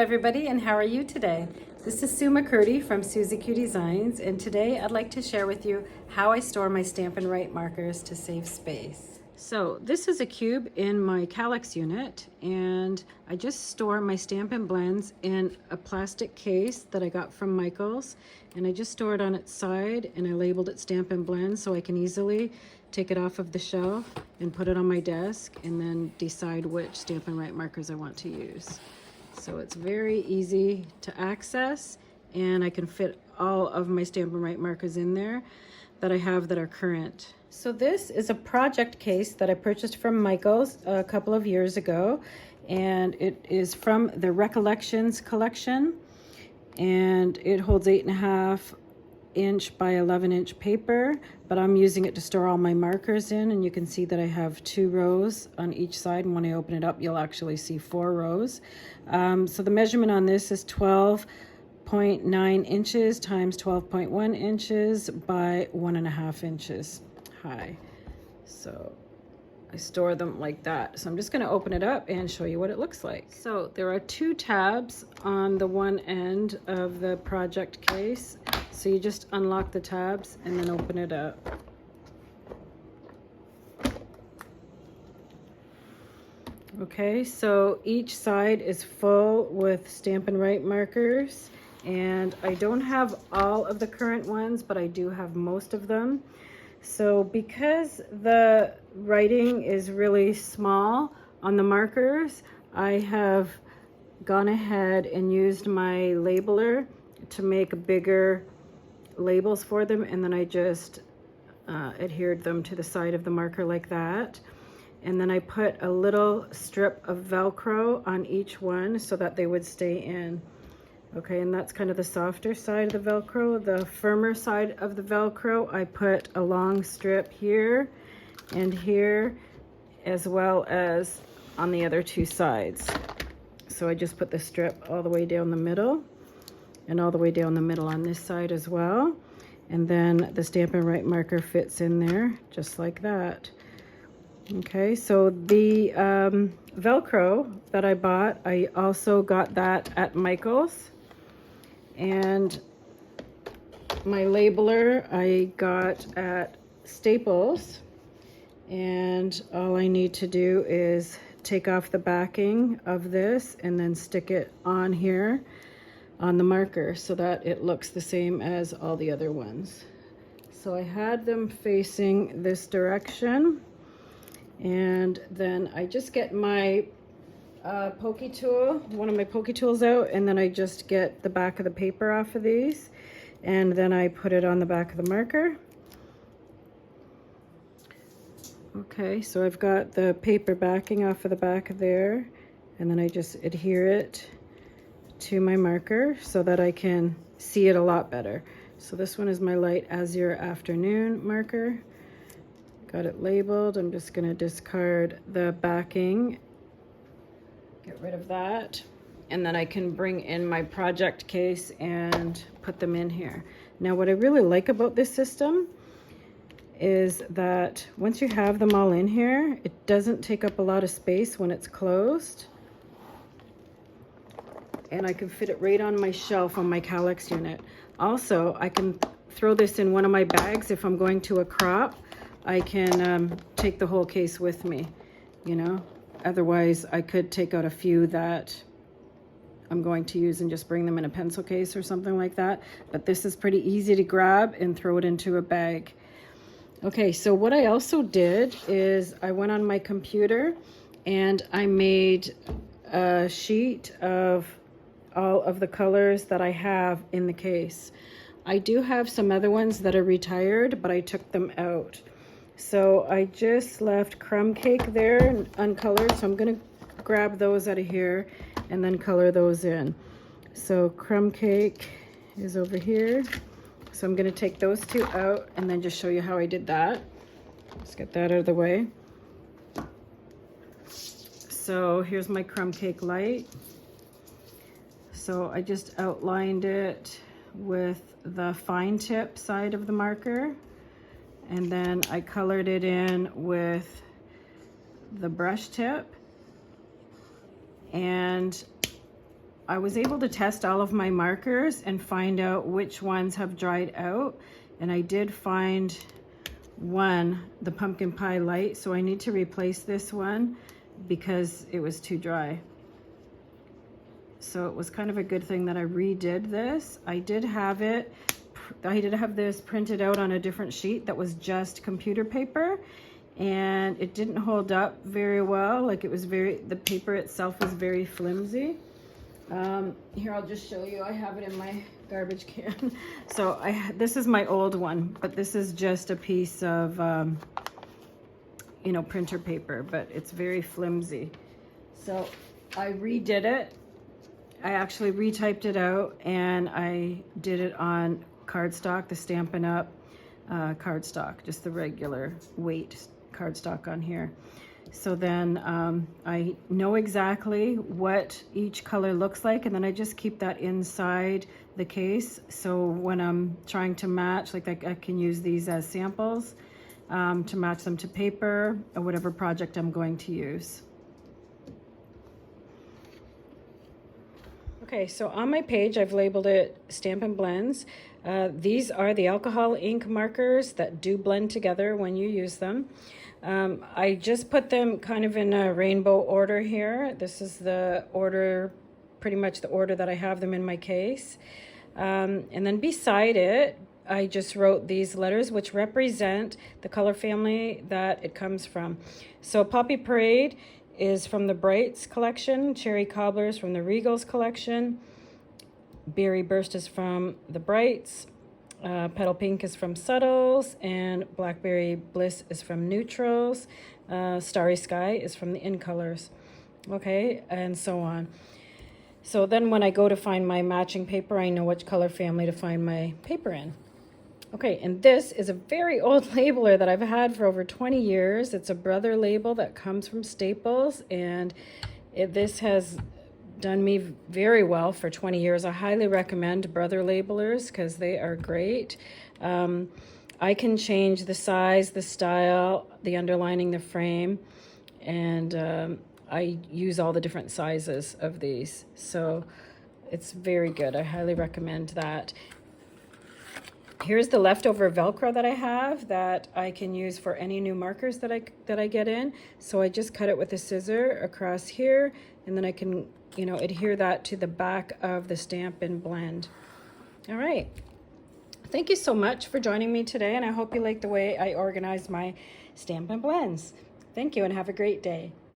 everybody, and how are you today? This is Sue McCurdy from Susie Q Designs, and today I'd like to share with you how I store my Stampin' Right markers to save space. So this is a cube in my Calyx unit, and I just store my Stampin' Blends in a plastic case that I got from Michael's, and I just store it on its side, and I labeled it Stampin' Blends so I can easily take it off of the shelf and put it on my desk and then decide which Stampin' Right markers I want to use. So it's very easy to access, and I can fit all of my Stampin' Right markers in there that I have that are current. So this is a project case that I purchased from Michael's a couple of years ago, and it is from the Recollections collection, and it holds 8.5 inch by 11 inch paper, but I'm using it to store all my markers in, and you can see that I have 2 rows on each side, and when I open it up you'll actually see 4 rows. So the measurement on this is 12.9 inches times 12.1 inches by 1.5 inches high. So I store them like that. So I'm just going to open it up and show you what it looks like. So there are 2 tabs on the one end of the project case. So you just unlock the tabs and then open it up. Okay, so each side is full with Stampin' Right markers, and I don't have all of the current ones, but I do have most of them. So because the writing is really small on the markers, I have gone ahead and used my labeler to make bigger labels for them, and then I just adhered them to the side of the marker like that. And then I put a little strip of Velcro on each one so that they would stay in. Okay, and that's kind of the softer side of the Velcro. The firmer side of the Velcro, I put a long strip here and here, as well as on the other 2 sides. So I just put the strip all the way down the middle and all the way down the middle on this side as well. And then the Stampin' Right marker fits in there just like that. Okay, so the Velcro that I bought, I also got that at Michael's. And my labeler I got at Staples. And all I need to do is take off the backing of this and then stick it on here on the marker so that it looks the same as all the other ones. So I had them facing this direction, and then I just get my pokey tool, one of my pokey tools out, and then I just get the back of the paper off of these, and then I put it on the back of the marker. Okay, so I've got the paper backing off of the back of there, and then I just adhere it to my marker so that I can see it a lot better. So this one is my light azure afternoon marker. Got it labeled. I'm just going to discard the backing, get rid of that, and then I can bring in my project case and put them in here. Now what I really like about this system is that once you have them all in here, it doesn't take up a lot of space when it's closed, and I can fit it right on my shelf on my Calyx unit. Also, I can throw this in one of my bags if I'm going to a crop. I can take the whole case with me, you know. Otherwise, I could take out a few that I'm going to use and just bring them in a pencil case or something like that. But this is pretty easy to grab and throw it into a bag. Okay, so what I also did is I went on my computer and I made a sheet of all of the colors that I have in the case. I do have some other ones that are retired, but I took them out. So I just left Crumb Cake there uncolored, so I'm gonna grab those out of here and then color those in. So Crumb Cake is over here. So I'm gonna take those 2 out and then just show you how I did that. Let's get that out of the way. So here's my Crumb Cake light. So I just outlined it with the fine tip side of the marker, and then I colored it in with the brush tip, and I was able to test all of my markers and find out which ones have dried out. And I did find one, the Pumpkin Pie Light, so I need to replace this one because it was too dry. So it was kind of a good thing that I redid this. I did have this printed out on a different sheet that was just computer paper, and it didn't hold up very well. Like, the paper itself was very flimsy. Here, I'll just show you. I have it in my garbage can. So this is my old one, but this is just a piece of, you know, printer paper, but it's very flimsy. So I redid it. I actually retyped it out, and I did it on cardstock, the Stampin Up cardstock, just the regular weight cardstock on here. So then I know exactly what each color looks like, and then I just keep that inside the case. So when I'm trying to match, like I can use these as samples to match them to paper or whatever project I'm going to use. Okay, so on my page, I've labeled it Stampin Blends. These are the alcohol ink markers that do blend together when you use them. I just put them kind of in a rainbow order here. This is the order, pretty much the order that I have them in my case. And then beside it, I just wrote these letters which represent the color family that it comes from. So Poppy Parade is from the Brights collection, Cherry Cobblers from the Regals collection, Berry Burst is from the Brights, Petal Pink is from Subtles, and Blackberry Bliss is from Neutrals, Starry Sky is from the In Colors, okay, and so on. So then when I go to find my matching paper, I know which color family to find my paper in. Okay, and this is a very old labeler that I've had for over 20 years. It's a Brother label that comes from Staples, and this has done me very well for 20 years. I highly recommend Brother labelers because they are great. I can change the size, the style, the underlining, the frame, and I use all the different sizes of these. So it's very good. I highly recommend that. Here's the leftover Velcro that I have that I can use for any new markers that I get in. So I just cut it with a scissor across here, and then I can, you know, adhere that to the back of the Stampin' Blend. All right. Thank you so much for joining me today, and I hope you like the way I organized my Stampin' Blends. Thank you, and have a great day.